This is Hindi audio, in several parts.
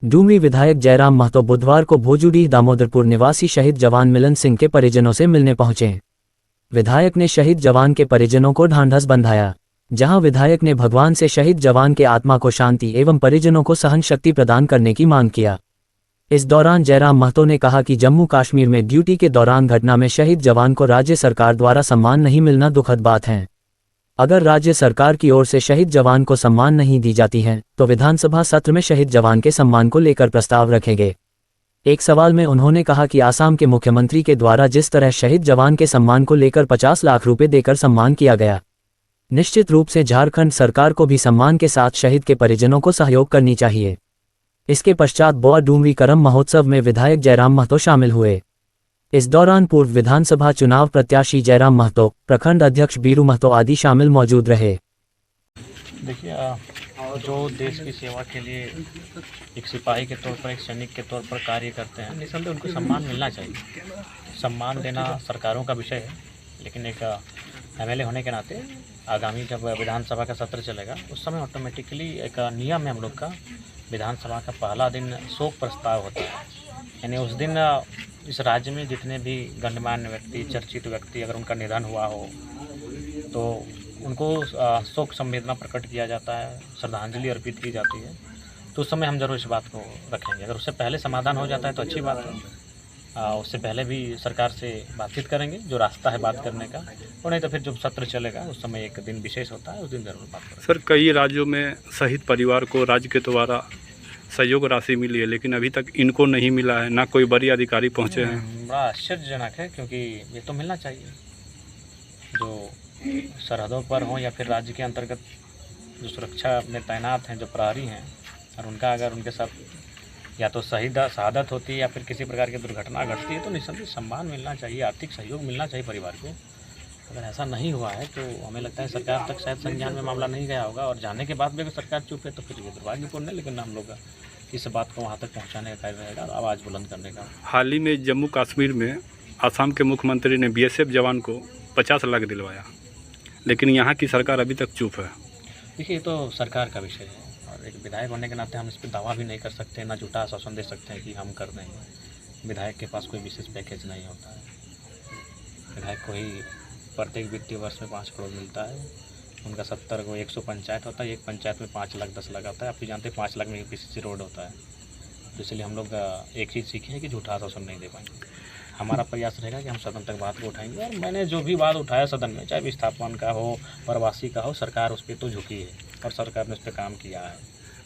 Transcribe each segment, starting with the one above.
डूमरी विधायक जयराम महतो बुधवार को भोजूडीह दामोदरपुर निवासी शहीद जवान मिलन सिंह के परिजनों से मिलने पहुंचे। विधायक ने शहीद जवान के परिजनों को ढांढस बंधाया, जहां विधायक ने भगवान से शहीद जवान के आत्मा को शांति एवं परिजनों को सहन शक्ति प्रदान करने की मांग किया। इस दौरान जयराम महतो ने कहा कि जम्मू कश्मीर में ड्यूटी के दौरान घटना में शहीद जवान को राज्य सरकार द्वारा सम्मान नहीं मिलना दुखद बात है। अगर राज्य सरकार की ओर से शहीद जवान को सम्मान नहीं दी जाती है तो विधानसभा सत्र में शहीद जवान के सम्मान को लेकर प्रस्ताव रखेंगे। एक सवाल में उन्होंने कहा कि आसाम के मुख्यमंत्री के द्वारा जिस तरह शहीद जवान के सम्मान को लेकर 50 लाख रुपए देकर सम्मान किया गया, निश्चित रूप से झारखंड सरकार को भी सम्मान के साथ शहीद के परिजनों को सहयोग करनी चाहिए। इसके पश्चात बोआ डूमरी करम महोत्सव में विधायक जयराम महतो शामिल हुए। इस दौरान पूर्व विधानसभा चुनाव प्रत्याशी जयराम महतो, प्रखंड अध्यक्ष बीरू महतो आदि शामिल मौजूद रहे। देखिए, जो देश की सेवा के लिए एक सिपाही के तौर पर, एक सैनिक के तौर पर कार्य करते हैं, निसंदेह उनको सम्मान मिलना चाहिए। सम्मान देना सरकारों का विषय है, लेकिन एक एमएलए होने के नाते आगामी जब विधानसभा का सत्र चलेगा उस समय ऑटोमेटिकली एक नियम है हम लोग का, विधानसभा का पहला दिन शोक प्रस्ताव होता है। यानी उस दिन इस राज्य में जितने भी गणमान्य व्यक्ति, चर्चित व्यक्ति, अगर उनका निधन हुआ हो तो उनको शोक संवेदना प्रकट किया जाता है, श्रद्धांजलि अर्पित की जाती है। तो उस समय हम जरूर इस बात को रखेंगे। अगर उससे पहले समाधान हो जाता है तो अच्छी बात है। उससे पहले भी सरकार से बातचीत करेंगे, जो रास्ता है बात करने का, और नहीं तो फिर जब सत्र चलेगा उस समय एक दिन विशेष होता है, उस दिन जरूर बात करेंगे। सर, कई राज्यों में शहीद परिवार को राज्य के द्वारा सहयोग राशि मिली है, लेकिन अभी तक इनको नहीं मिला है, ना कोई बड़ी अधिकारी पहुंचे हैं। बड़ा आश्चर्यजनक है, क्योंकि ये तो मिलना चाहिए। जो सरहदों पर हों या फिर राज्य के अंतर्गत जो सुरक्षा में तैनात हैं, जो प्रहरी हैं, और उनका अगर उनके साथ या तो शहादत होती है या फिर किसी प्रकार की दुर्घटना घटती है तो निसंदेह सम्मान मिलना चाहिए, आर्थिक सहयोग मिलना चाहिए परिवार को। अगर ऐसा नहीं हुआ है तो हमें लगता है सरकार तक शायद संज्ञान में मामला नहीं गया होगा, और जाने के बाद भी अगर सरकार चुप है तो फिर ये दुर्भाग्यपूर्ण है। लेकिन हम लोग इस बात को वहाँ तक पहुँचाने का कार्य रहेगा और आवाज़ बुलंद करने का। हाल ही में जम्मू कश्मीर में आसाम के मुख्यमंत्री ने बीएसएफ जवान को 50 लाख दिलवाया, लेकिन यहाँ की सरकार अभी तक चुप है। देखिए, ये तो सरकार का विषय है, और एक विधायक होने के नाते हम इस पर दावा भी नहीं कर सकते, ना झूठा आश्वासन दे सकते हैं कि हम कर देंगे। विधायक के पास कोई विशेष पैकेज नहीं होता है। विधायक को ही प्रत्येक वित्तीय वर्ष में 5 करोड़ मिलता है। उनका 70 को 100 पंचायत होता है, एक पंचायत में 5 लाख 10 लाख आता है। आप भी जानते हैं 5 लाख में पीसीसी रोड होता है। तो इसलिए हम लोग एक चीज़ सीखे हैं कि झूठा आश्वासन नहीं दे पाएंगे। हमारा प्रयास रहेगा कि हम सदन तक बात को उठाएंगे, और मैंने जो भी बात उठाया सदन में, चाहे विस्थापन का हो, प्रवासी का हो, सरकार उस पर तो झुकी है और सरकार ने उस पर काम किया है।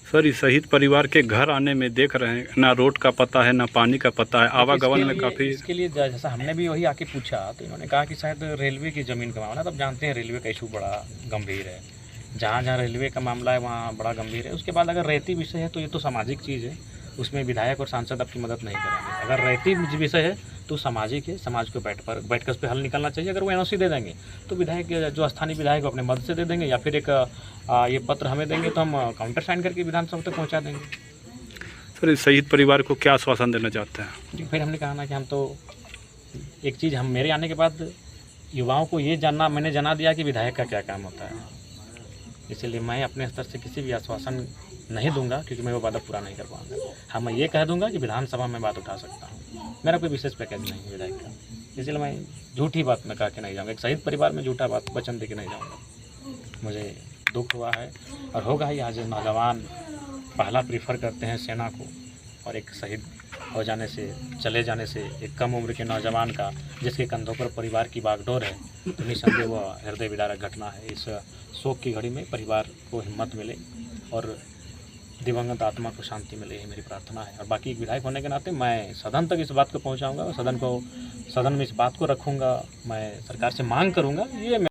सर, इस शहीद परिवार के घर आने में देख रहे हैं, ना रोड का पता है, ना पानी का पता है, आवागमन में काफ़ी। इसके लिए जैसा हमने भी वही आके पूछा तो इन्होंने कहा कि शायद रेलवे की ज़मीन का मामला। तब जानते हैं रेलवे का इशू बड़ा गंभीर है, जहाँ जहाँ रेलवे का मामला है वहाँ बड़ा गंभीर है। उसके बाद अगर रेती विषय है तो ये तो सामाजिक चीज़ है, उसमें विधायक और सांसद आपकी मदद नहीं करेंगे। अगर रेती विषय है तो सामाजिक है, समाज को बैठ कर उस पर हल निकलना चाहिए। अगर वो एनओसी दे देंगे तो विधायक, जो स्थानीय विधायक अपने मदद से दे देंगे, या फिर एक ये पत्र हमें देंगे तो हम काउंटर साइन करके विधानसभा तक पहुंचा देंगे। सर, इस शहीद परिवार को क्या आश्वासन देना चाहते हैं? फिर हमने कहा ना कि हम तो एक चीज़, हम मेरे आने के बाद युवाओं को ये मैंने जना दिया कि विधायक का क्या काम होता है। इसलिए मैं अपने स्तर से किसी भी आश्वासन नहीं दूंगा, क्योंकि मैं वो वादा पूरा नहीं कर पाऊंगा। हाँ, मैं ये कह दूंगा कि विधानसभा में बात उठा सकता हूँ। मेरा कोई विशेष पैकेज नहीं है विधायक का, इसलिए मैं झूठी बात में कह के नहीं जाऊँगा। एक शहीद परिवार में झूठा वचन दे के नहीं जाऊँगा। मुझे दुख हुआ है और होगा ही। आज नौजवान पहला प्रीफर करते हैं सेना को, और एक शहीद हो जाने से, चले जाने से, एक कम उम्र के नौजवान का जिसके कंधों पर परिवार की बागडोर है, तो निसंदेह वह हृदय विदारक घटना है। इस शोक की घड़ी में परिवार को हिम्मत मिले और दिवंगत आत्मा को शांति मिले, ये मेरी प्रार्थना है। और बाकी एक विधायक होने के नाते मैं सदन तक इस बात को पहुंचाऊंगा, सदन में इस बात को रखूंगा, मैं सरकार से मांग करूंगा। ये